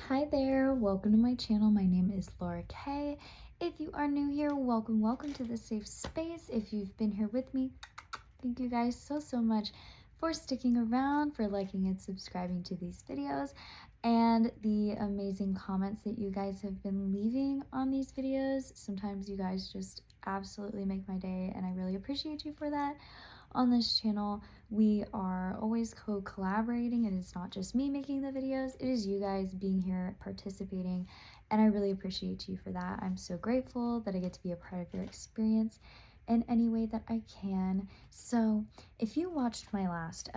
Hi there, welcome to my channel. My name is Laura K. If you are new here, welcome to this safe space. If you've been here with me, thank you guys so much for sticking around, for liking and subscribing to these videos, and the amazing comments that you guys have been leaving on these videos. Sometimes you guys just absolutely make my day, and I really appreciate you for that. On this channel, we are always collaborating. It is not just me making the videos, it is you guys being here participating, and I really appreciate you for that. I'm so grateful that I get to be a part of your experience in any way that I can. So if you watched my last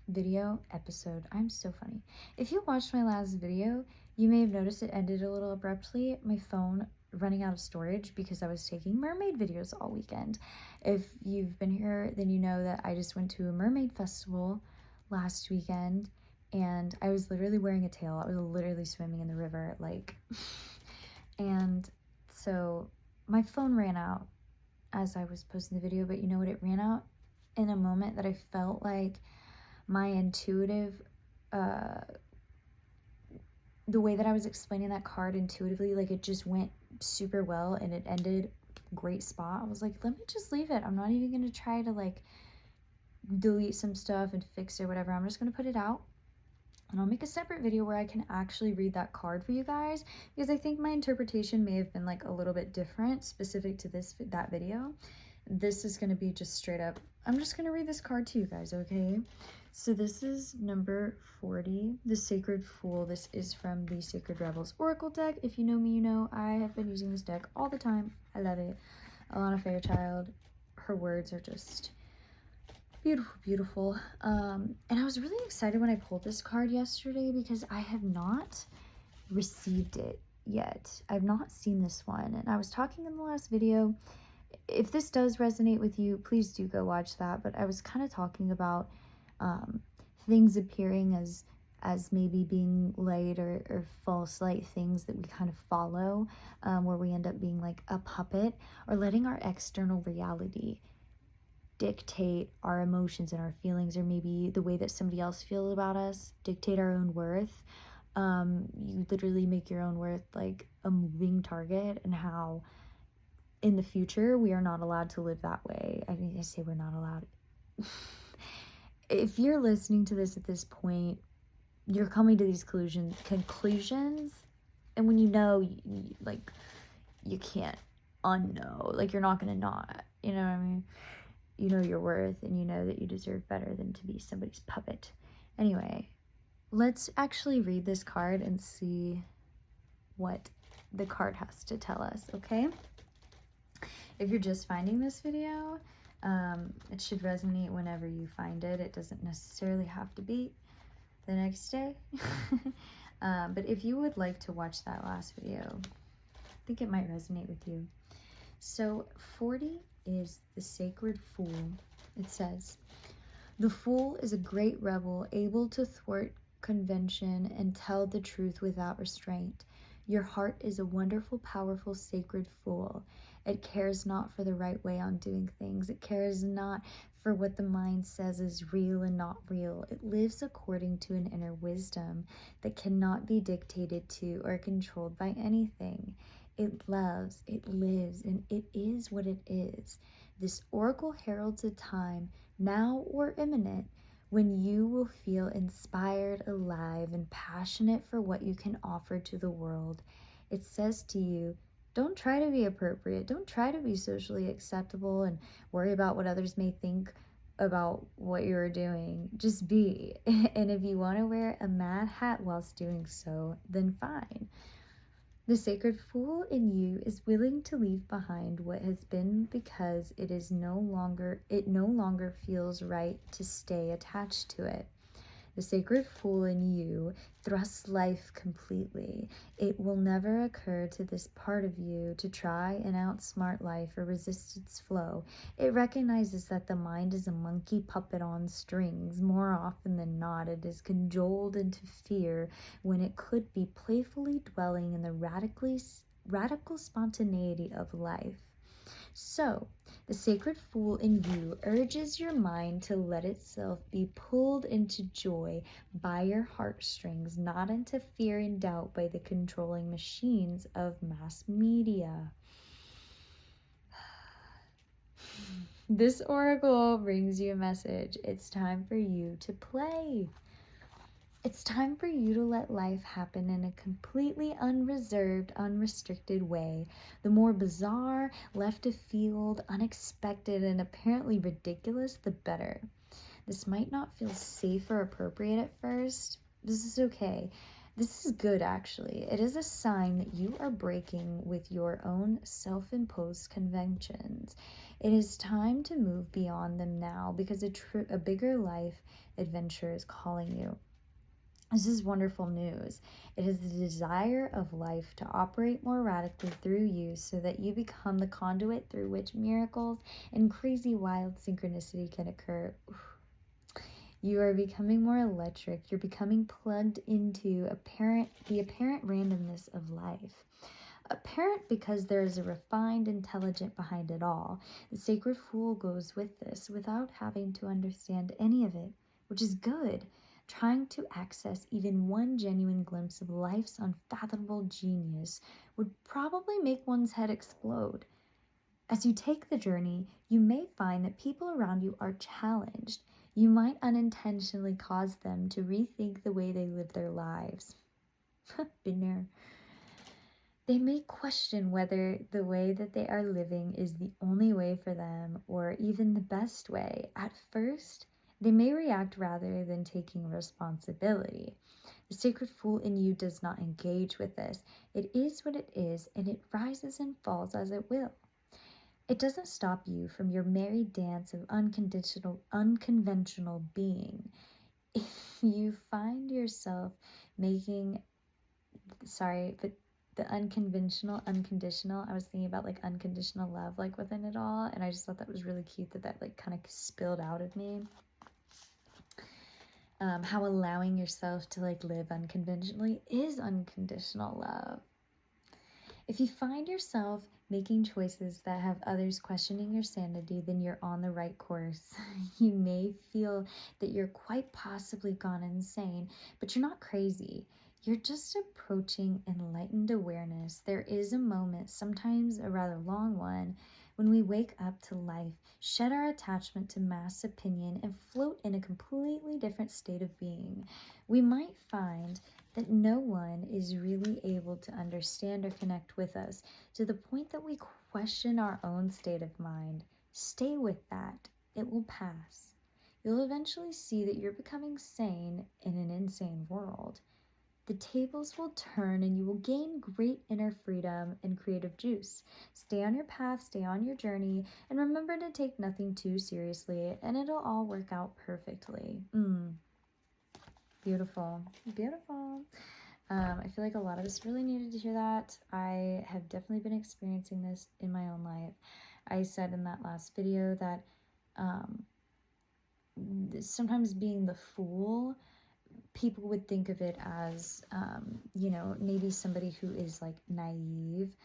video episode, I'm so funny. If you watched my last video, you may have noticed it ended a little abruptly. My phone running out of storage because I was taking mermaid videos all weekend. If you've been here, then you know that I just went to a mermaid festival last weekend, and I was literally wearing a tail. I was literally swimming in the river, and so my phone ran out as I was posting the video, but you know what? It ran out in a moment that I felt like my intuitive, the way that I was explaining that card intuitively, like it just went super well and it ended great spot. I was like, let me just leave it. I'm not even going to try to delete some stuff and fix it or whatever. I'm just going to put it out, and I'll make a separate video where I can actually read that card for you guys, because I think my interpretation may have been a little bit different specific to that video. This is going to be just straight up, I'm just going to read this card to you guys, okay? So this is number 40, the Sacred Fool. This is from the Sacred Rebels Oracle deck. If you know me, you know I have been using this deck all the time. I love it. Alana Fairchild, her words are just beautiful. And I was really excited when I pulled this card yesterday because I have not received it yet. I've not seen this one, and I was talking in the last video. If this does resonate with you, please do go watch that. But I was kind of talking about things appearing as maybe being light or false light things that we kind of follow, where we end up being like a puppet, or letting our external reality dictate our emotions and our feelings, or maybe the way that somebody else feels about us, dictate our own worth. You literally make your own worth like a moving target, and how in the future we are not allowed to live that way. I mean, I say we're not allowed. If you're listening to this at this point, you're coming to these conclusions, and when you know, you can't unknow. You're not gonna not, you know what I mean? You know your worth, and you know that you deserve better than to be somebody's puppet. Anyway, let's actually read this card and see what the card has to tell us, okay? If you're just finding this video, it should resonate whenever you find it. It doesn't necessarily have to be the next day. But if you would like to watch that last video, I think it might resonate with you. So 40 is the Sacred Fool. It says, "The fool is a great rebel, able to thwart convention and tell the truth without restraint. Your heart is a wonderful, powerful, sacred fool. It cares not for the right way on doing things. It cares not for what the mind says is real and not real. It lives according to an inner wisdom that cannot be dictated to or controlled by anything. It loves, it lives, and it is what it is. This oracle heralds a time, now or imminent, when you will feel inspired, alive, and passionate for what you can offer to the world. It says to you, don't try to be appropriate. Don't try to be socially acceptable and worry about what others may think about what you're doing. Just be. And if you want to wear a mad hat whilst doing so, then fine. The sacred fool in you is willing to leave behind what has been because it no longer feels right to stay attached to it. The sacred fool in you thrusts life completely. It will never occur to this part of you to try and outsmart life or resist its flow. It recognizes that the mind is a monkey puppet on strings. More often than not, it is cajoled into fear when it could be playfully dwelling in the radical spontaneity of life. So, the sacred fool in you urges your mind to let itself be pulled into joy by your heartstrings, not into fear and doubt by the controlling machines of mass media. This oracle brings you a message. It's time for you to play. It's time for you to let life happen in a completely unreserved, unrestricted way. The more bizarre, left of field, unexpected, and apparently ridiculous, the better. This might not feel safe or appropriate at first. This is okay. This is good, actually. It is a sign that you are breaking with your own self-imposed conventions. It is time to move beyond them now because a bigger life adventure is calling you. This is wonderful news. It is the desire of life to operate more radically through you so that you become the conduit through which miracles and crazy wild synchronicity can occur. You are becoming more electric. You're becoming plugged into the apparent randomness of life. Apparent because there is a refined intelligence behind it all. The sacred fool goes with this without having to understand any of it, which is good. Trying to access even one genuine glimpse of life's unfathomable genius would probably make one's head explode. As you take the journey, you may find that people around you are challenged. You might unintentionally cause them to rethink the way they live their lives. Been there. They may question whether the way that they are living is the only way for them or even the best way. At first, they may react rather than taking responsibility. The sacred fool in you does not engage with this. It is what it is, and it rises and falls as it will. It doesn't stop you from your merry dance of unconventional being. If you find yourself making, the unconventional, unconditional, I was thinking about like unconditional love, like within it all, and I just thought that was really cute that like kind of spilled out of me. How allowing yourself to like live unconventionally is unconditional love. If you find yourself making choices that have others questioning your sanity, then you're on the right course. You may feel that you're quite possibly gone insane, but you're not crazy. You're just approaching enlightened awareness. There is a moment, sometimes a rather long one, when we wake up to life, shed our attachment to mass opinion, and float in a completely different state of being. We might find that no one is really able to understand or connect with us to the point that we question our own state of mind. Stay with that. It will pass. You'll eventually see that you're becoming sane in an insane world. The tables will turn and you will gain great inner freedom and creative juice. Stay on your path, stay on your journey, and remember to take nothing too seriously, and it'll all work out perfectly. Beautiful. Beautiful. I feel like a lot of us really needed to hear that. I have definitely been experiencing this in my own life. I said in that last video that sometimes being the fool, people would think of it as, maybe somebody who is like naive,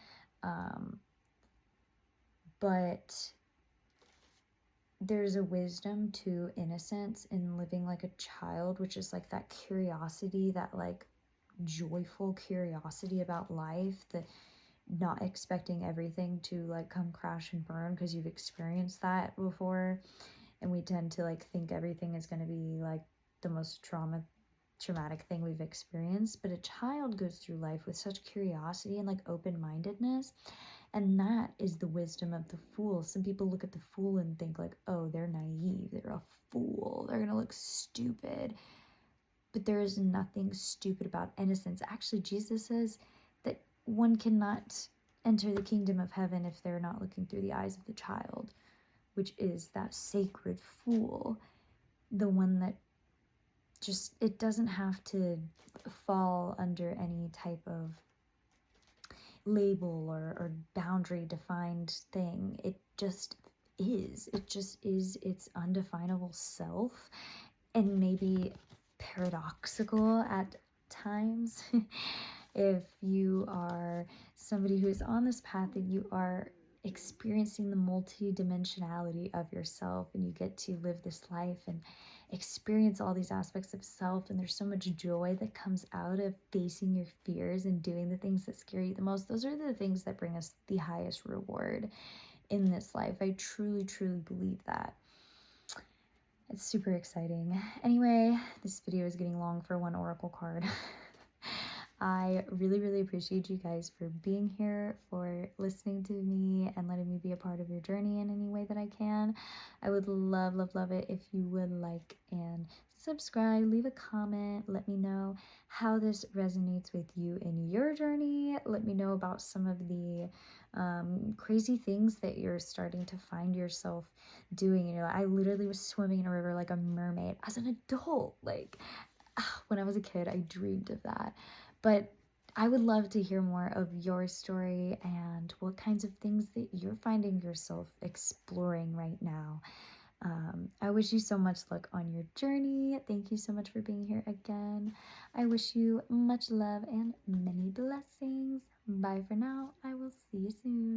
but there's a wisdom to innocence in living like a child, which is like that curiosity, that like joyful curiosity about life, the not expecting everything to like come crash and burn because you've experienced that before, and we tend to like think everything is going to be like the most traumatic thing we've experienced. But a child goes through life with such curiosity and like open-mindedness, and that is the wisdom of the fool. Some people look at the fool and think like, oh, they're naive, they're a fool, they're gonna look stupid. But there is nothing stupid about innocence. Actually, Jesus says that one cannot enter the kingdom of heaven if they're not looking through the eyes of the child, which is that sacred fool, the one that just, it doesn't have to fall under any type of label or boundary defined thing. It just is. It just is its undefinable self, and maybe paradoxical at times. If you are somebody who is on this path and you are experiencing the multi-dimensionality of yourself, and you get to live this life and experience all these aspects of self. And there's so much joy that comes out of facing your fears and doing the things that scare you the most. Those are the things that bring us the highest reward in this life. I truly, truly believe that. It's super exciting. Anyway, this video is getting long for one oracle card. I really, really appreciate you guys for being here, for listening to me and letting me be a part of your journey in any way that I can. I would love, love, love it if you would like and subscribe, leave a comment, let me know how this resonates with you in your journey. Let me know about some of the crazy things that you're starting to find yourself doing. You know, I literally was swimming in a river like a mermaid as an adult. Like, when I was a kid, I dreamed of that. But I would love to hear more of your story and what kinds of things that you're finding yourself exploring right now. I wish you so much luck on your journey. Thank you so much for being here again. I wish you much love and many blessings. Bye for now. I will see you soon.